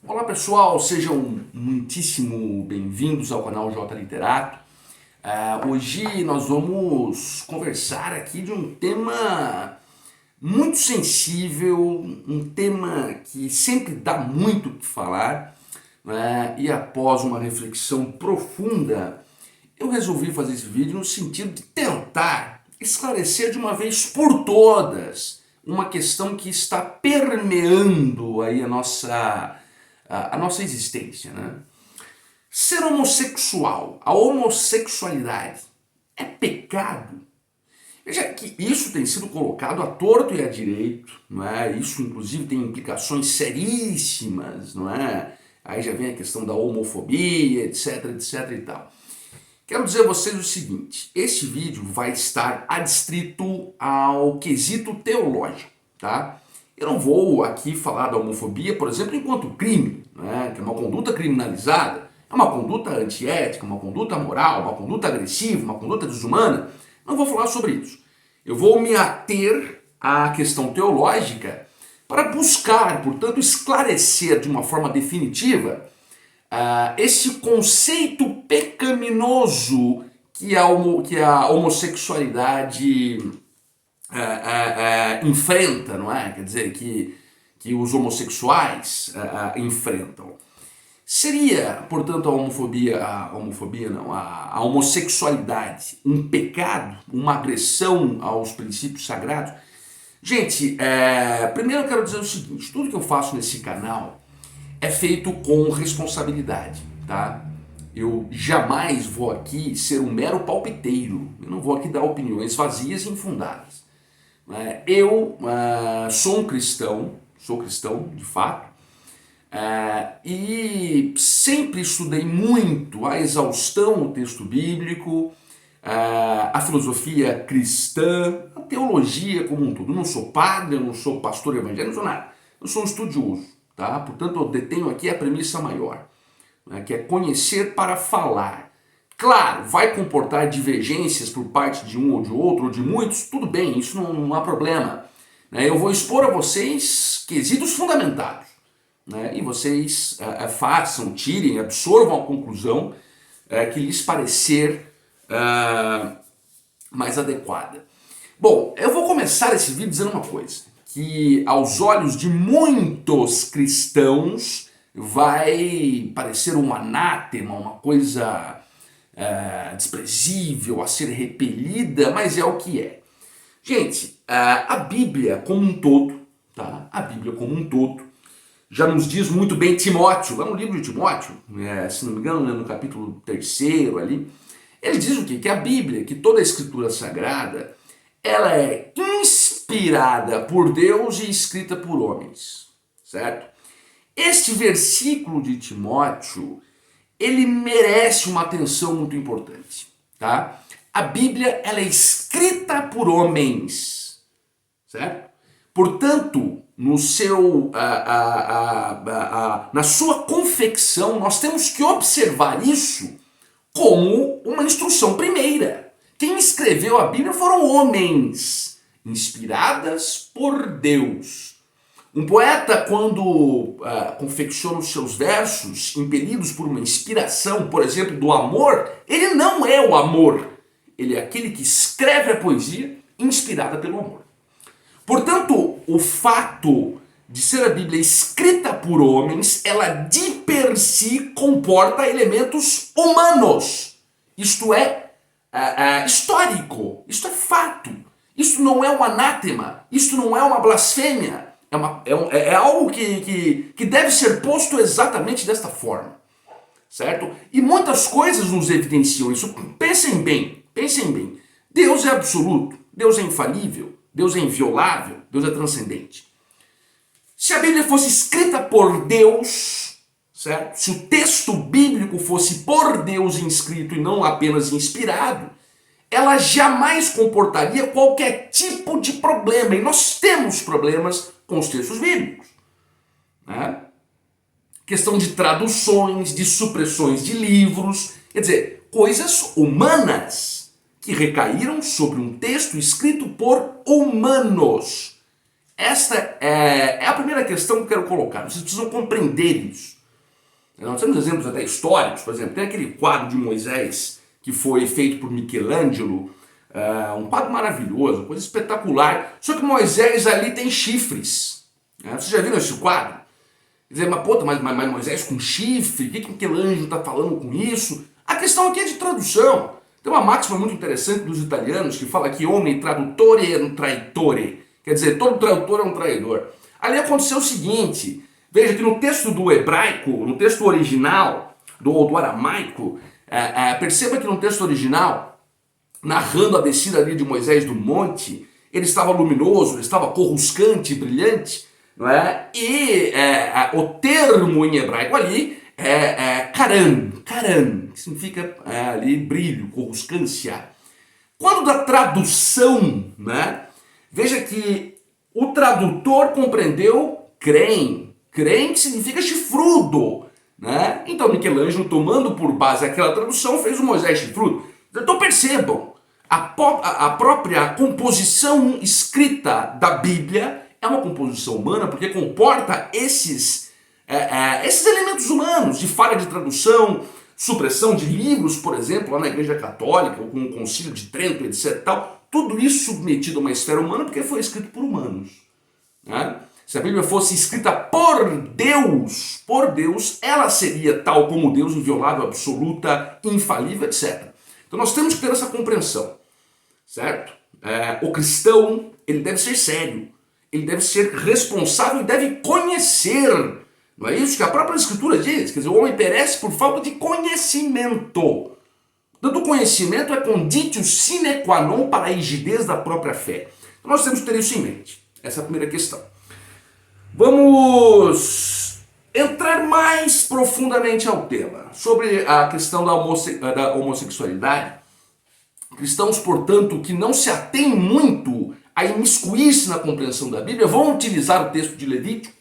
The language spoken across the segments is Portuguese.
Olá pessoal, sejam muitíssimo bem-vindos ao canal J Literato. Hoje nós vamos conversar aqui de um tema muito sensível, um tema que sempre dá muito o que falar, né? E após uma reflexão profunda, eu resolvi fazer esse vídeo no sentido de tentar esclarecer de uma vez por todas uma questão que está permeando aí a nossa existência, né? Ser homossexual, a homossexualidade, é pecado? Veja que isso tem sido colocado à torto e à direito, não é? Isso inclusive tem implicações seríssimas, não é? Aí já vem a questão da homofobia, etc, etc e tal. Quero dizer a vocês o seguinte, este vídeo vai estar adstrito ao quesito teológico, tá? Eu não vou aqui falar da homofobia, por exemplo, enquanto crime, né? Que é uma conduta criminalizada, é uma conduta antiética, uma conduta amoral, uma conduta agressiva, uma conduta desumana. Não vou falar sobre isso. Eu vou me ater à questão teológica para buscar, portanto, esclarecer de uma forma definitiva esse conceito pecaminoso que a homossexualidade enfrenta, não é? Quer dizer, que os homossexuais enfrentam. Seria, portanto, a homossexualidade um pecado, uma agressão aos princípios sagrados? Gente, primeiro eu quero dizer o seguinte, tudo que eu faço nesse canal é feito com responsabilidade, tá? Eu jamais vou aqui ser um mero palpiteiro, eu não vou aqui dar opiniões vazias e infundadas. Eu sou cristão de fato, e sempre estudei muito a exaustão o texto bíblico, a filosofia cristã, a teologia como um todo. Eu não sou padre, eu não sou pastor evangélico, não sou nada. Eu sou um estudioso, tá? Portanto, eu detenho aqui a premissa maior, né, que é conhecer para falar. Claro, vai comportar divergências por parte de um ou de outro, ou de muitos, tudo bem, isso não há problema. Eu vou expor a vocês quesitos fundamentados, né, e vocês façam, tirem, absorvam a conclusão que lhes parecer mais adequada. Bom, eu vou começar esse vídeo dizendo uma coisa, que aos olhos de muitos cristãos vai parecer um anátema, uma coisa desprezível, a ser repelida, mas é o que é. Gente, a Bíblia como um todo, tá? A Bíblia como um todo, já nos diz muito bem Timóteo, lá no livro de Timóteo, se não me engano, no capítulo 3º ali, ele diz o quê? Que a Bíblia, que toda a Escritura Sagrada, ela é inspirada por Deus e escrita por homens, certo? Este versículo de Timóteo, ele merece uma atenção muito importante, tá? A Bíblia, ela é escrita por homens, certo? Portanto, na sua confecção, nós temos que observar isso como uma instrução primeira. Quem escreveu a Bíblia foram homens, inspiradas por Deus. Um poeta, quando confecciona os seus versos, impelidos por uma inspiração, por exemplo, do amor, ele não é o amor. Ele é aquele que escreve a poesia inspirada pelo amor. Portanto, o fato de ser a Bíblia escrita por homens, ela de per si comporta elementos humanos. Isto é histórico, isto é fato. Isto não é um anátema, isto não é uma blasfêmia. É algo que deve ser posto exatamente desta forma, certo? E muitas coisas nos evidenciam isso. Pensem bem. Deus é absoluto, Deus é infalível, Deus é inviolável, Deus é transcendente. Se a Bíblia fosse escrita por Deus, certo? Se o texto bíblico fosse por Deus inscrito e não apenas inspirado, ela jamais comportaria qualquer tipo de problema. E nós temos problemas com os textos bíblicos, né? Questão de traduções, de supressões de livros, quer dizer, coisas humanas que recaíram sobre um texto escrito por humanos. Esta é a primeira questão que eu quero colocar. Vocês precisam compreender isso. Nós temos exemplos até históricos, por exemplo, tem aquele quadro de Moisés que foi feito por Michelangelo, um quadro maravilhoso, coisa espetacular, só que Moisés ali tem chifres. Vocês já viram esse quadro? Quer dizer, mas Moisés com chifre, o que Michelangelo está falando com isso? A questão aqui é de tradução. Tem uma máxima muito interessante dos italianos que fala que homem tradutore é um traitore. Quer dizer, todo tradutor é um traidor. Ali aconteceu o seguinte, veja que no texto do hebraico, no texto original, do aramaico, perceba que no texto original, narrando a descida ali de Moisés do monte, ele estava luminoso, ele estava coruscante, brilhante, não é? E o termo em hebraico ali é karan, que significa ali brilho, coruscância. Quando da tradução, né? Veja que o tradutor compreendeu crem que significa chifrudo, né? Então Michelangelo, tomando por base aquela tradução, fez o Moisés chifrudo. Então percebam, a própria composição escrita da Bíblia é uma composição humana porque comporta esses elementos humanos de falha de tradução, supressão de livros, por exemplo, lá na Igreja Católica, ou com o Concílio de Trento, etc. Tal, tudo isso submetido a uma esfera humana porque foi escrito por humanos. Né? Se a Bíblia fosse escrita por Deus, ela seria tal como Deus, inviolável, absoluta, infalível, etc. Então nós temos que ter essa compreensão, certo? O cristão, ele deve ser sério, ele deve ser responsável e deve conhecer. Não é isso que a própria Escritura diz? Quer dizer, o homem perece por falta de conhecimento. Todo conhecimento é conditio sine qua non para a rigidez da própria fé. Então nós temos que ter isso em mente. Essa é a primeira questão. Vamos entrar mais profundamente ao tema. Sobre a questão da homossexualidade. Cristãos, portanto, que não se atêm muito a imiscuir-se na compreensão da Bíblia, vão utilizar o texto de Levítico,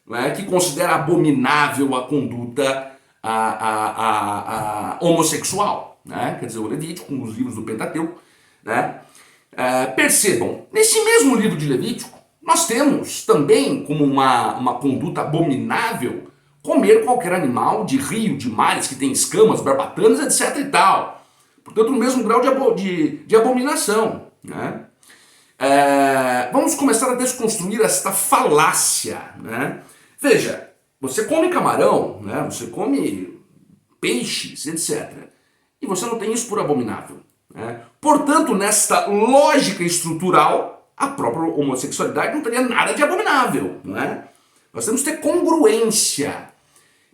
né, que considera abominável a conduta homossexual. Né? Quer dizer, o Levítico, um dos livros do Pentateuco. Né? Percebam, nesse mesmo livro de Levítico, nós temos também como uma conduta abominável comer qualquer animal de rio, de mares, que tem escamas, barbatanas, etc. e tal. Portanto, no mesmo grau de abominação. Né? Vamos começar a desconstruir esta falácia. Né? Veja, você come camarão, né? Você come peixes, etc. E você não tem isso por abominável. Né? Portanto, nesta lógica estrutural, a própria homossexualidade não teria nada de abominável. Né? Nós temos que ter congruência.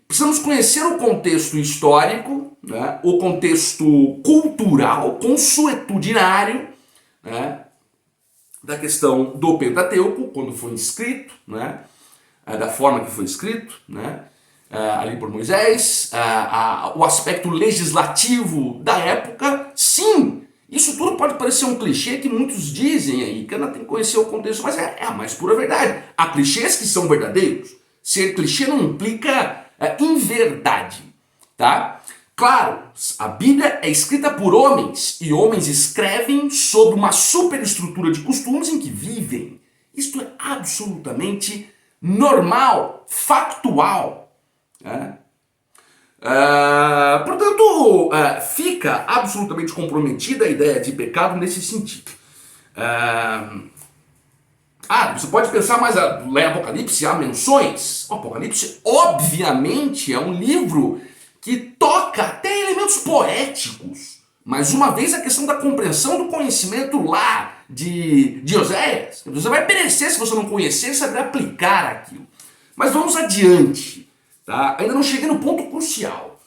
Precisamos conhecer o contexto histórico, né? O contexto cultural, consuetudinário, né? Da questão do Pentateuco, quando foi escrito, né? Da forma que foi escrito, né? Ali por Moisés, o aspecto legislativo da época. Sim, isso tudo pode parecer um clichê que muitos dizem aí, que ainda tem que conhecer o contexto, mas é a mais pura verdade. Há clichês que são verdadeiros. Ser clichê não implica inverdade, tá? Claro, a Bíblia é escrita por homens, e homens escrevem sobre uma superestrutura de costumes em que vivem. Isto é absolutamente normal, factual. Né? Portanto, fica absolutamente comprometida a ideia de pecado nesse sentido. Você pode pensar, mas lá em Apocalipse há menções. O Apocalipse, obviamente, é um livro que toca até elementos poéticos. Mas uma vez a questão da compreensão do conhecimento lá de Oséias. Você vai perecer se você não conhecer e saber aplicar aquilo. Mas vamos adiante. Tá? Ainda não cheguei no ponto crucial.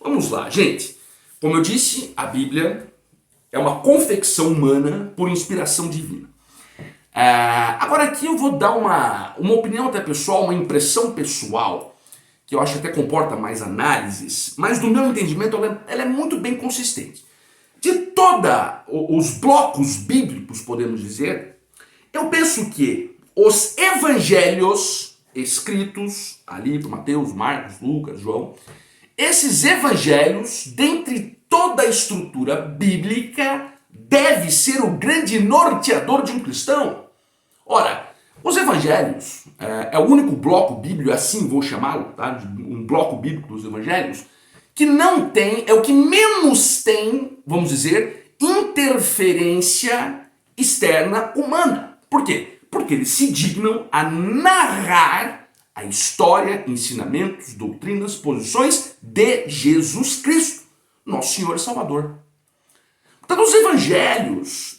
Vamos lá, gente. Como eu disse, a Bíblia é uma confecção humana por inspiração divina. Agora aqui eu vou dar uma opinião até pessoal, uma impressão pessoal, que eu acho que até comporta mais análises, mas do meu entendimento ela é muito bem consistente. De todos os blocos bíblicos, podemos dizer, eu penso que os evangelhos escritos ali por Mateus, Marcos, Lucas, João, esses evangelhos, dentre toda a estrutura bíblica, deve ser o grande norteador de um cristão. Ora, Os evangelhos é o único bloco bíblico, assim vou chamá-lo, tá? Um bloco bíblico dos evangelhos, que não tem, é o que menos tem, vamos dizer, interferência externa humana. Por quê? Porque eles se dignam a narrar a história, ensinamentos, doutrinas, posições de Jesus Cristo, nosso Senhor e Salvador. Portanto, os evangelhos,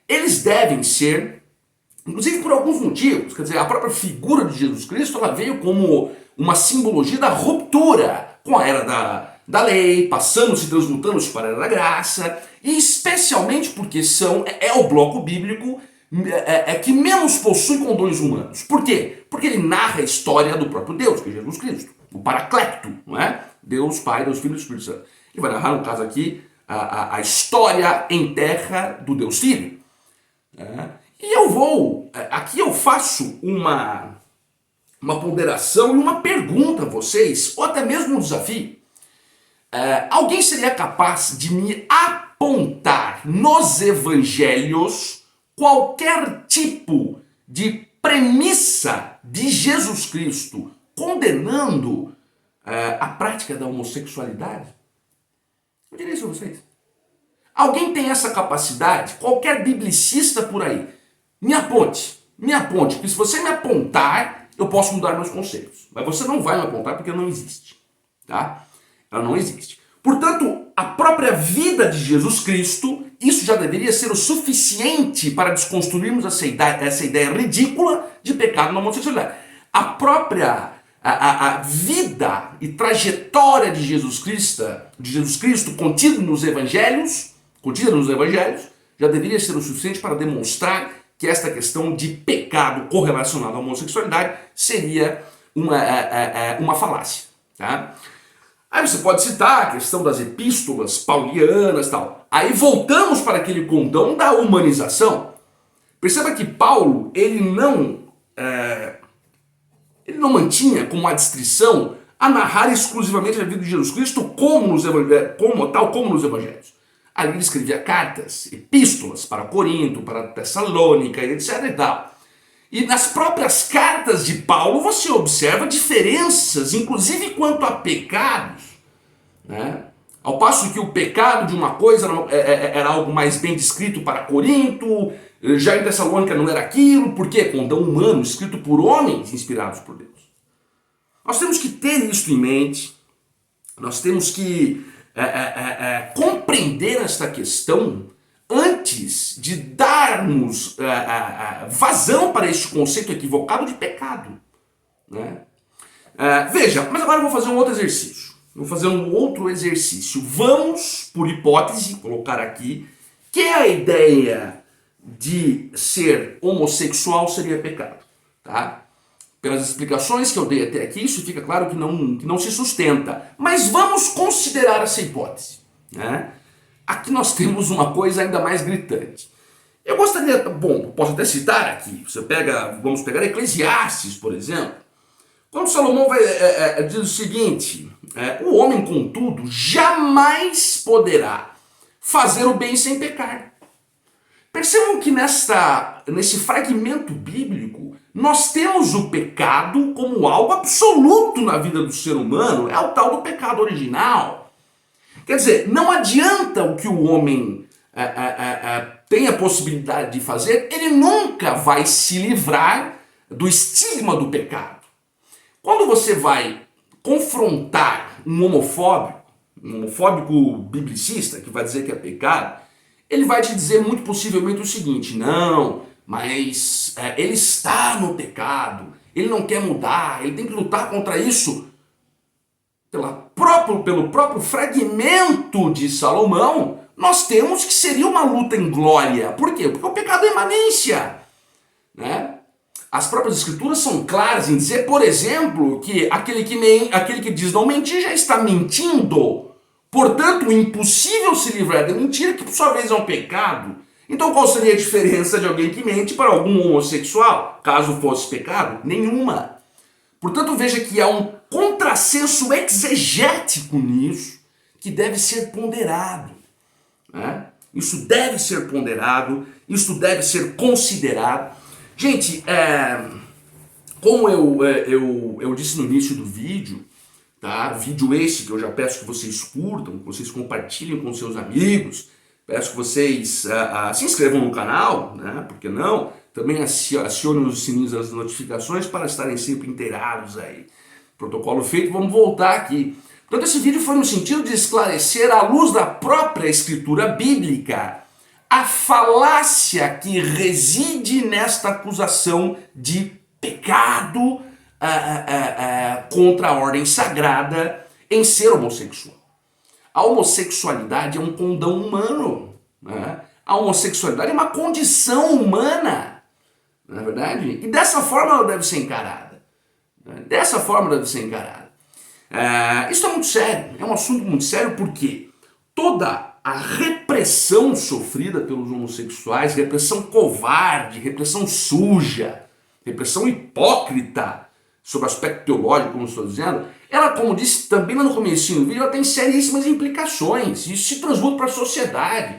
eles devem ser, inclusive por alguns motivos, quer dizer, a própria figura de Jesus Cristo, ela veio como uma simbologia da ruptura com a era da lei, passando-se, transmutando-se para a era da graça, e especialmente porque é o bloco bíblico que menos possui condões humanos. Por quê? Porque ele narra a história do próprio Deus, que é Jesus Cristo, o Paracleto, não é? Deus Pai, Deus Filho e Espírito Santo. Ele vai narrar, no caso aqui, a história em terra do Deus Filho. E aqui eu faço uma ponderação e uma pergunta a vocês, ou até mesmo um desafio. Alguém seria capaz de me apontar nos evangelhos qualquer tipo de premissa de Jesus Cristo condenando a prática da homossexualidade? Eu diria isso a vocês. Alguém tem essa capacidade? Qualquer biblicista por aí, me aponte, porque se você me apontar, eu posso mudar meus conceitos. Mas você não vai me apontar porque ela não existe, tá? Ela não existe. Portanto, a própria vida de Jesus Cristo, isso já deveria ser o suficiente para desconstruirmos essa ideia ridícula de pecado na homossexualidade. A própria a vida e trajetória de Jesus Cristo contida nos evangelhos, já deveria ser o suficiente para demonstrar que esta questão de pecado correlacionado à homossexualidade seria uma falácia, tá? Aí você pode citar a questão das epístolas paulianas e tal. Aí voltamos para aquele condão da humanização. Perceba que Paulo, ele não mantinha como adstrição a narrar exclusivamente a vida de Jesus Cristo como nos evangelhos. Ali ele escrevia cartas, epístolas para Corinto, para Tessalônica, etc. e tal. E nas próprias cartas de Paulo você observa diferenças, inclusive quanto a pecados, né? Ao passo que o pecado de uma coisa era algo mais bem descrito para Corinto, já em Tessalônica não era aquilo, por quê? Condão humano, escrito por homens inspirados por Deus. Nós temos que ter isso em mente, nós temos que compreender esta questão antes de darmos vazão para este conceito equivocado de pecado, né? Veja, mas agora eu vou fazer um outro exercício. Vamos, por hipótese, colocar aqui que a ideia de ser homossexual seria pecado, tá? Pelas explicações que eu dei até aqui, isso fica claro que não se sustenta. Mas vamos considerar essa hipótese, né? Aqui nós temos uma coisa ainda mais gritante. Eu gostaria, posso até citar aqui, vamos pegar Eclesiastes, por exemplo. Quando Salomão diz o seguinte, o homem, contudo, jamais poderá fazer o bem sem pecar. Percebam que nesse fragmento bíblico, nós temos o pecado como algo absoluto na vida do ser humano, é o tal do pecado original. Quer dizer, não adianta o que o homem tem a possibilidade de fazer, ele nunca vai se livrar do estigma do pecado. Quando você vai confrontar um homofóbico biblicista, que vai dizer que é pecado, ele vai te dizer muito possivelmente o seguinte: não, mas ele está no pecado, ele não quer mudar, ele tem que lutar contra isso. Pelo próprio fragmento de Salomão, nós temos que seria uma luta em glória. Por quê? Porque o pecado é imanência, né? As próprias escrituras são claras em dizer, por exemplo, que aquele que diz não mentir já está mentindo. Portanto, é impossível se livrar da mentira, que por sua vez é um pecado. Então qual seria a diferença de alguém que mente para algum homossexual, caso fosse pecado? Nenhuma. Portanto, veja que há um contrassenso exegético nisso que deve ser ponderado, né? Isso deve ser ponderado, isso deve ser considerado. Gente, como eu disse no início do vídeo, tá? Vídeo esse que eu já peço que vocês curtam, que vocês compartilhem com seus amigos, peço que vocês se inscrevam no canal, né? Por que não? Também acionem os sininhos das notificações para estarem sempre inteirados aí. Protocolo feito, vamos voltar aqui. Portanto, esse vídeo foi no sentido de esclarecer, à luz da própria escritura bíblica, a falácia que reside nesta acusação de pecado contra a ordem sagrada em ser homossexual. A homossexualidade é um condão humano, né? A homossexualidade é uma condição humana, não é verdade? E dessa forma ela deve ser encarada. Dessa forma deve ser encarada. Isso é muito sério, é um assunto muito sério porque toda a repressão sofrida pelos homossexuais, repressão covarde, repressão suja, repressão hipócrita, sobre o aspecto teológico, como estou dizendo, ela, como disse também lá no comecinho do vídeo, ela tem seríssimas implicações, isso se transmuta para a sociedade.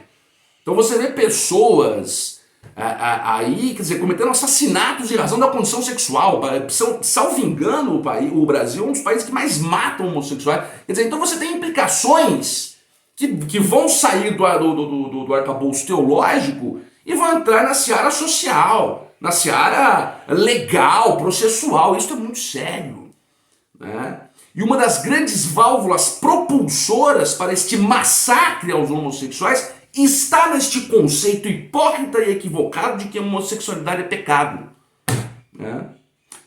Então você vê pessoas aí, quer dizer, cometendo assassinatos em razão da condição sexual. Salvo engano, o Brasil é um dos países que mais matam homossexuais. Quer dizer, então você tem implicações que vão sair do arcabouço teológico e vão entrar na seara social, na seara legal, processual. Isso é muito sério, né? E uma das grandes válvulas propulsoras para este massacre aos homossexuais está neste conceito hipócrita e equivocado de que a homossexualidade é pecado, né?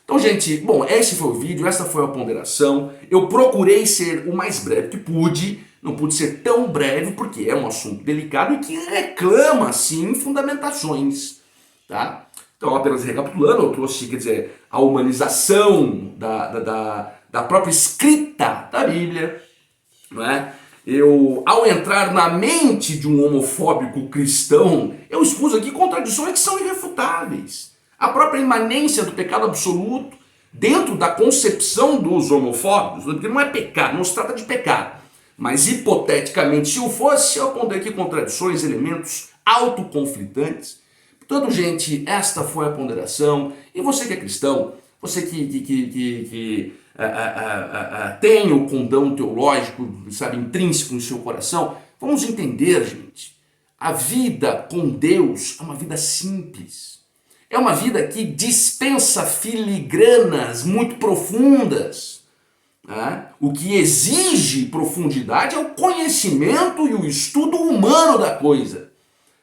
Então, gente, bom, esse foi o vídeo, essa foi a ponderação. Eu procurei ser o mais breve que pude, não pude ser tão breve porque é um assunto delicado e que reclama, sim, fundamentações, tá? Então, apenas recapitulando, eu trouxe, quer dizer, a humanização da própria escrita da Bíblia, não é? Ao entrar na mente de um homofóbico cristão, eu expus aqui contradições que são irrefutáveis. A própria imanência do pecado absoluto dentro da concepção dos homofóbicos, porque não é pecado, não se trata de pecado. Mas hipoteticamente, se o fosse, eu apontei aqui contradições, elementos autoconflitantes. Portanto, gente, esta foi a ponderação. E você que é cristão, você que tem o condão teológico, sabe, intrínseco no seu coração, vamos entender, gente, a vida com Deus é uma vida simples. É uma vida que dispensa filigranas muito profundas, né? O que exige profundidade é o conhecimento e o estudo humano da coisa,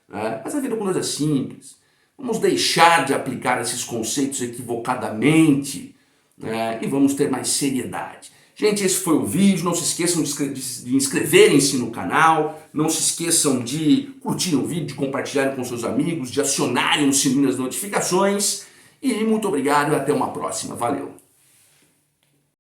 né? Mas a vida com Deus é simples. Vamos deixar de aplicar esses conceitos equivocadamente, né? E vamos ter mais seriedade. Gente, esse foi o vídeo. Não se esqueçam de inscreverem-se no canal. Não se esqueçam de curtir o vídeo, de compartilhar com seus amigos, de acionarem o sininho das notificações. E muito obrigado e até uma próxima. Valeu!